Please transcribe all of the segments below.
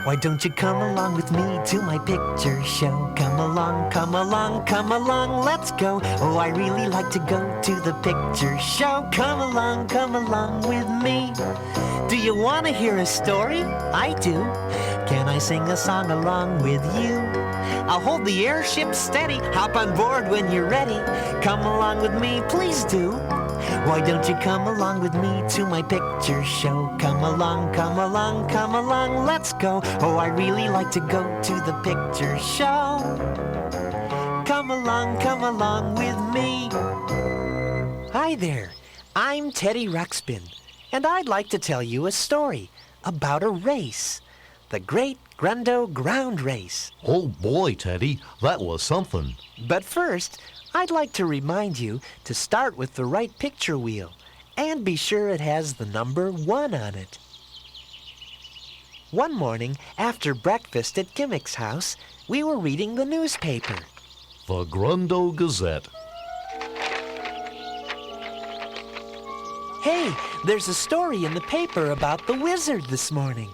Why don't you come along with me to my picture show? Come along, come along, come along, let's go. Oh, I really like to go to the picture show. Come along with me. Do you want to hear a story? I do. Can I sing a song along with you? I'll hold the airship steady. Hop on board when you're ready. Come along with me, please do. Why don't you come along with me to my picture show? Come along, come along, come along, let's go. Oh, I really like to go to the picture show. Come along with me. Hi there, I'm Teddy Ruxpin, and I'd like to tell you a story about a race, the Great Grundo Groundrace. Oh boy, Teddy, that was something. But first, I'd like to remind you to start with the right picture wheel and be sure it has the number 1 on it. One morning, after breakfast at Gimmick's house, we were reading the newspaper. The Grundo Gazette. Hey, there's a story in the paper about the wizard this morning.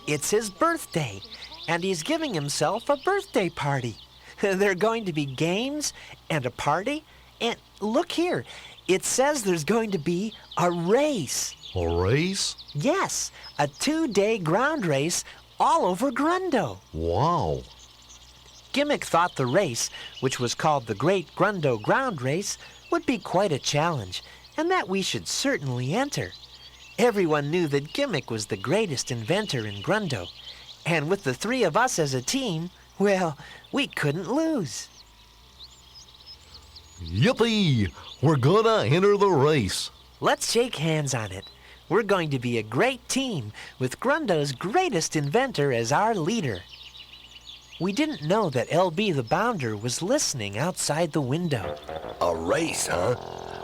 It's his birthday, and he's giving himself a birthday party. There are going to be games and a party, and look here, it says there's going to be a race. A race? Yes, a 2-day ground race all over Grundo. Wow. Gimmick thought the race, which was called the Great Grundo Groundrace, would be quite a challenge, and that we should certainly enter. Everyone knew that Gimmick was the greatest inventor in Grundo, and with the 3 of us as a team, well, we couldn't lose. Yippee! We're gonna enter the race. Let's shake hands on it. We're going to be a great team with Grundo's greatest inventor as our leader. We didn't know that LB the Bounder was listening outside the window. A race, huh?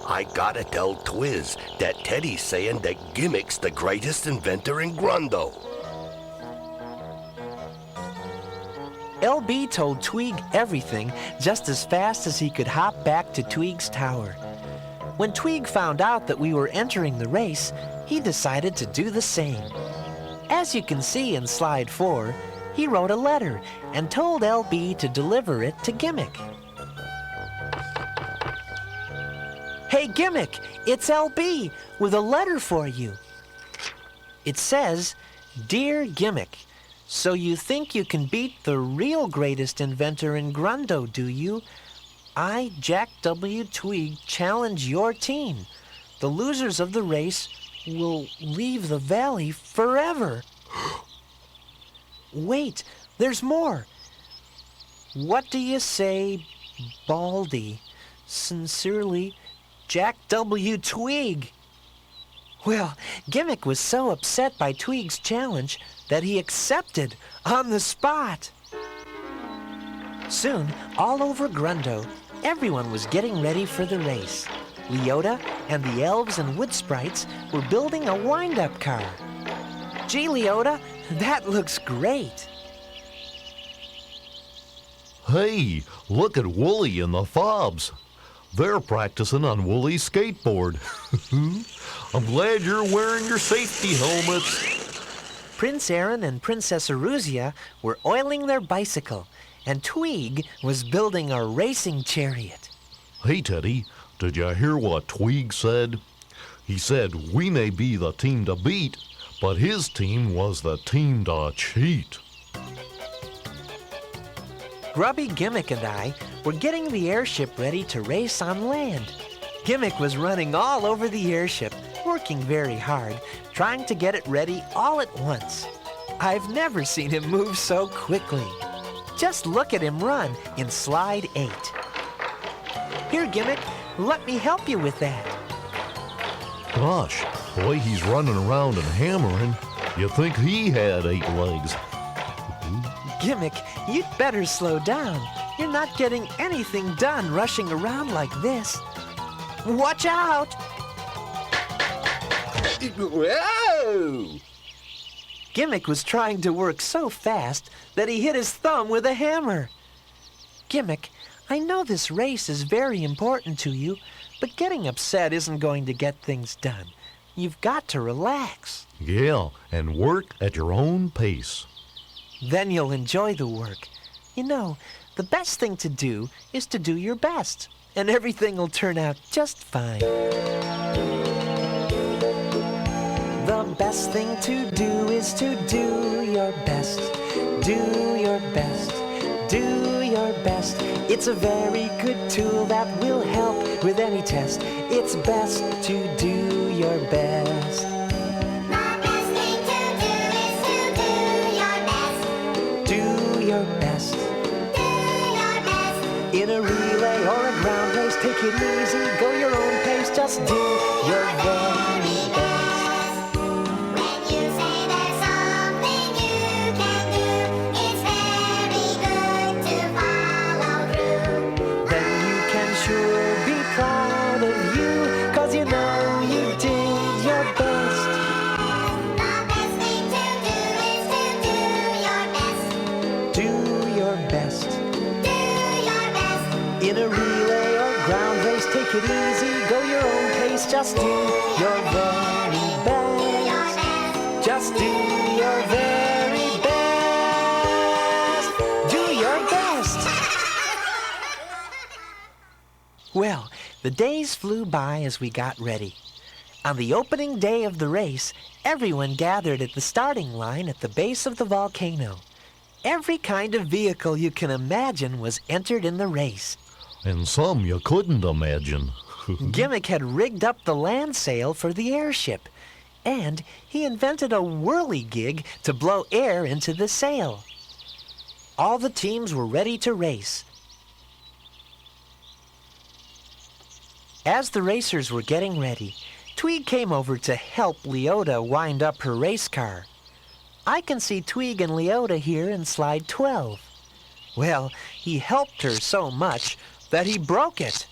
I gotta tell Twiz that Teddy's saying that Gimmick's the greatest inventor in Grundo. LB told Tweeg everything just as fast as he could hop back to Tweeg's tower. When Tweeg found out that we were entering the race, he decided to do the same. As you can see in slide 4, he wrote a letter and told LB to deliver it to Gimmick. Hey Gimmick, it's LB with a letter for you. It says, "Dear Gimmick, so you think you can beat the real greatest inventor in Grundo, do you? I, Jack W. Tweeg, challenge your team. The losers of the race will leave the valley forever." Wait, there's more. What do you say, Baldy? Sincerely, Jack W. Tweeg. Well, Gimmick was so upset by Tweeg's challenge that he accepted on the spot. Soon, all over Grundo, everyone was getting ready for the race. Leota and the elves and wood sprites were building a wind-up car. Gee, Leota, that looks great. Hey, look at Wooly and the Fobs. They're practicing on Wooly's skateboard. I'm glad you're wearing your safety helmets. Prince Aaron and Princess Eruzia were oiling their bicycle, and Tweeg was building a racing chariot. Hey, Teddy, did you hear what Tweeg said? He said we may be the team to beat, but his team was the team to cheat. Grubby, Gimmick, and I were getting the airship ready to race on land. Gimmick was running all over the airship, working very hard, trying to get it ready all at once. I've never seen him move so quickly. Just look at him run in slide 8. Here, Gimmick, let me help you with that. Gosh, the way he's running around and hammering, you'd think he had 8 legs. Gimmick, you'd better slow down. You're not getting anything done rushing around like this. Watch out! Whoa! Gimmick was trying to work so fast that he hit his thumb with a hammer. Gimmick, I know this race is very important to you, but getting upset isn't going to get things done. You've got to relax. Yeah, and work at your own pace. Then you'll enjoy the work. You know, the best thing to do is to do your best, and everything will turn out just fine. The best thing to do is to do your best. Do your best. Do your best. It's a very good tool that will help with any test. It's best to do your best. The best thing to do is to do your best. Do your best. Do your best. In a relay or a ground race, take it easy, go your own pace, just do your very best. When you say there's something you can do, it's very good to follow through. Then you can sure be proud of you, 'cause you know you did your best. The best thing to do is to do your best. Do your best. Do your best. In a relay or ground race, take it easy, go your own pace, just do your very best. Just do your very best. Do your best. Well, the days flew by as we got ready. On the opening day of the race, everyone gathered at the starting line at the base of the volcano. Every kind of vehicle you can imagine was entered in the race. And some you couldn't imagine. Gimmick had rigged up the land sail for the airship, and he invented a whirligig to blow air into the sail. All the teams were ready to race. As the racers were getting ready, Tweeg came over to help Leota wind up her race car. I can see Tweeg and Leota here in slide 12. Well, he helped her so much that he broke it.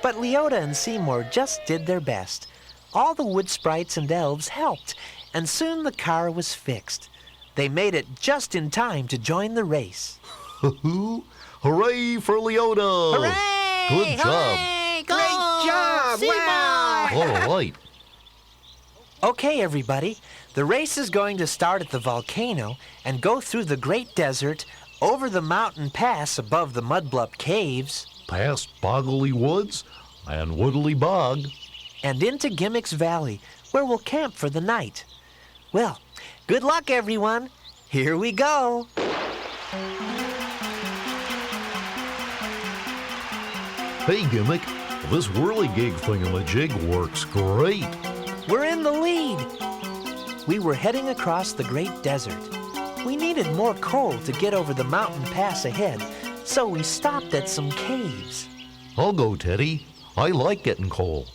But Leota and Seymour just did their best. All the wood sprites and elves helped, and soon the car was fixed. They made it just in time to join the race. Hooray for Leota! Hooray! Good job. Hooray! Great job! Wow! All right. Okay, everybody. The race is going to start at the volcano and go through the Great Desert, over the mountain pass above the Mudblup Caves, Past Boggly Woods and Woodley Bog. and into Gimmick's Valley, where we'll camp for the night. Well, good luck, everyone. Here we go. Hey, Gimmick, this whirligig thingamajig works great. We're in the lead. We were heading across the Great Desert. We needed more coal to get over the mountain pass ahead, so we stopped at some caves. I'll go, Teddy. I like getting coal.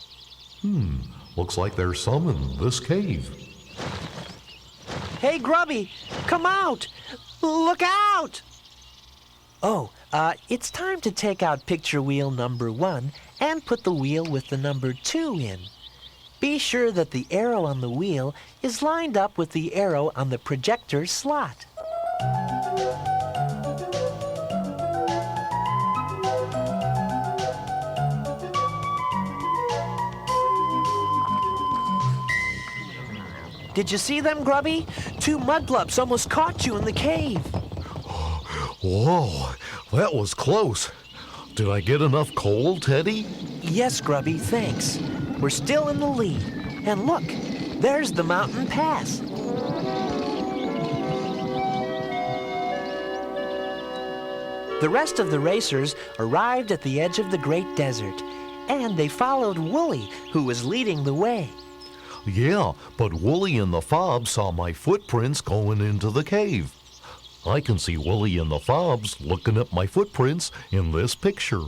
Looks like there's some in this cave. Hey, Grubby, come out! Look out! Oh, it's time to take out picture wheel number 1 and put the wheel with the number 2 in. Be sure that the arrow on the wheel is lined up with the arrow on the projector slot. Did you see them, Grubby? 2 mudblups almost caught you in the cave. Whoa, that was close. Did I get enough coal, Teddy? Yes, Grubby, thanks. We're still in the lead. And look, there's the mountain pass. The rest of the racers arrived at the edge of the Great Desert, and they followed Wooly, who was leading the way. Yeah, but Wooly and the Fob saw my footprints going into the cave. I can see Wooly and the Fobs looking at my footprints in this picture.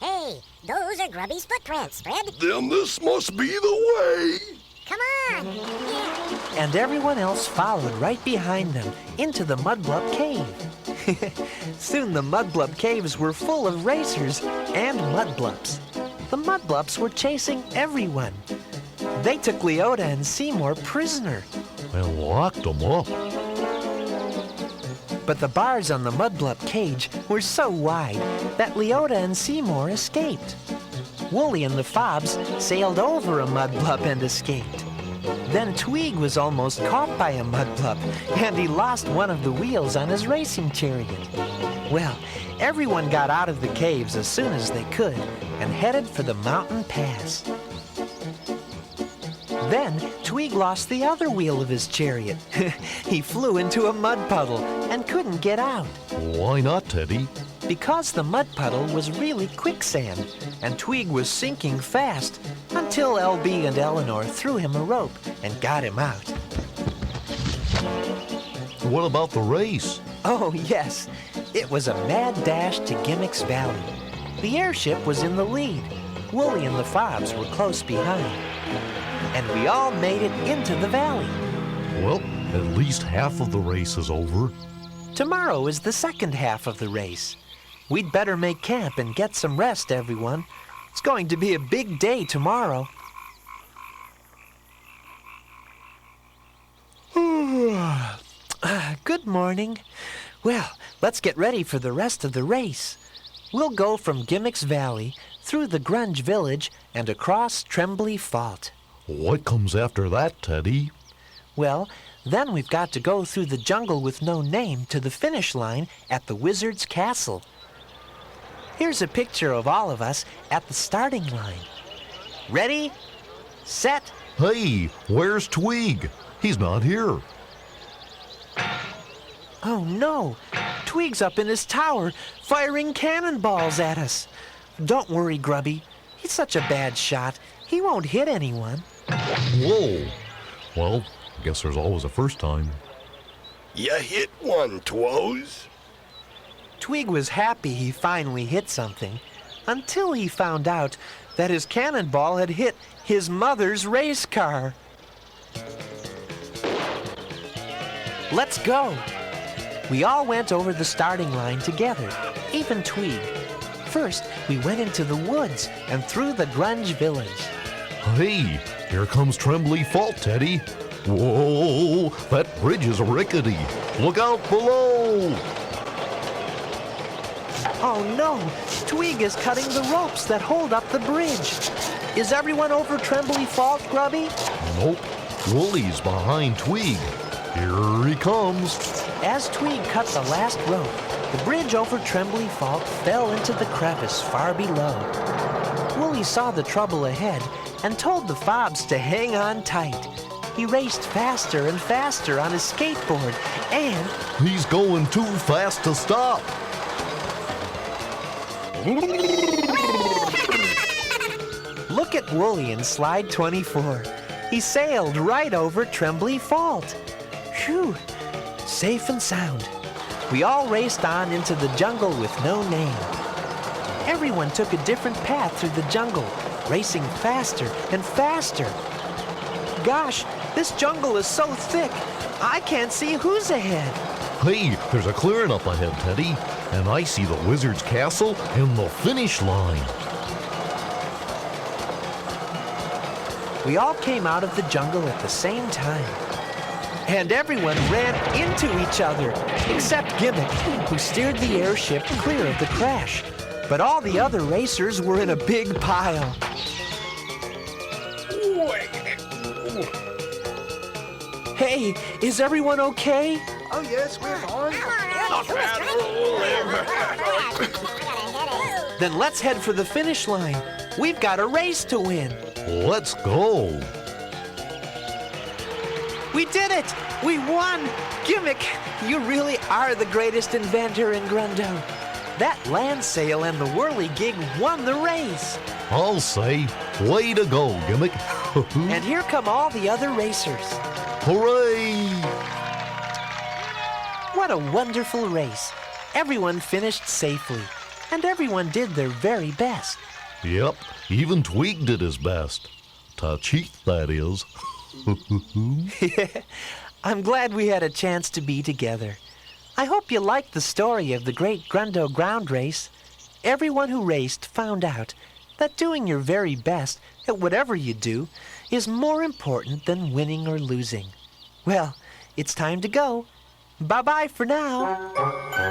Hey, those are Grubby's footprints, Fred. Then this must be the way. Come on. Yeah. And everyone else followed right behind them into the Mudblup Cave. Soon the Mudblup Caves were full of racers and mudblups. The mudblups were chasing everyone. They took Leota and Seymour prisoner. And locked them up. But the bars on the Mudblup cage were so wide that Leota and Seymour escaped. Wooly and the Fobs sailed over a Mudblup and escaped. Then Tweeg was almost caught by a mudpup, and he lost one of the wheels on his racing chariot. Well, everyone got out of the caves as soon as they could and headed for the mountain pass. Then Tweeg lost the other wheel of his chariot. He flew into a mud puddle and couldn't get out. Why not, Teddy? Because the mud puddle was really quicksand, and Tweeg was sinking fast until LB and Eleanor threw him a rope and got him out. What about the race? Oh, yes. It was a mad dash to Gimmick's Valley. The airship was in the lead. Wooly and the Fobs were close behind. And we all made it into the valley. Well, at least half of the race is over. Tomorrow is the second half of the race. We'd better make camp and get some rest, everyone. It's going to be a big day tomorrow. Good morning. Well, let's get ready for the rest of the race. We'll go from Gimmick's Valley, through the Grunge Village, and across Trembly Fault. What comes after that, Teddy? Well, then we've got to go through the jungle with no name to the finish line at the Wizard's Castle. Here's a picture of all of us at the starting line. Ready? Set? Hey, where's Tweeg? He's not here. Oh no! Tweeg's up in his tower, firing cannonballs at us. Don't worry, Grubby. He's such a bad shot. He won't hit anyone. Whoa. Well, I guess there's always a first time. You hit one, Twoz. Tweeg was happy he finally hit something, until he found out that his cannonball had hit his mother's race car. Let's go! We all went over the starting line together, even Tweeg. First, we went into the woods and through the Grunge Village. Hey, here comes Trembly Fault, Teddy. Whoa, that bridge is rickety. Look out below. Oh no! Tweeg is cutting the ropes that hold up the bridge. Is everyone over Trembly Fault, Grubby? Nope, Woolly's behind Tweeg. Here he comes. As Tweeg cut the last rope, the bridge over Trembly Fault fell into the crevice far below. Wooly saw the trouble ahead and told the Fobs to hang on tight. He raced faster and faster on his skateboard, and He's going too fast to stop. look at Wooly in slide 24. He sailed right over Trembly Fault. Phew, safe and sound. We all raced on into the jungle with no name. Everyone took a different path through the jungle, racing faster and faster. Gosh, this jungle is so thick, I can't see who's ahead. Hey, there's a clearing up ahead, Teddy. And I see the Wizard's Castle and the finish line. We all came out of the jungle at the same time. And everyone ran into each other, except Gimmick, who steered the airship clear of the crash. But all the other racers were in a big pile. Hey, is everyone okay? Oh, yes, we're fine. Then let's head for the finish line. We've got a race to win. Let's go. We did it! We won! Gimmick, you really are the greatest inventor in Grundo. That land sail and the whirly gig won the race. I'll say, way to go, Gimmick. And here come all the other racers. Hooray! What a wonderful race. Everyone finished safely, and everyone did their very best. Yep, even Tweeg did his best. To cheat, that is. I'm glad we had a chance to be together. I hope you liked the story of the Great Grundo Groundrace. Everyone who raced found out that doing your very best at whatever you do is more important than winning or losing. Well, it's time to go. Bye-bye for now.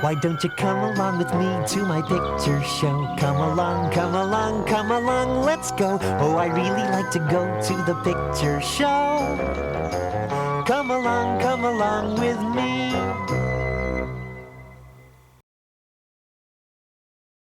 Why don't you come along with me to my picture show? Come along, come along, come along, let's go. Oh, I really like to go to the picture show. Come along with me.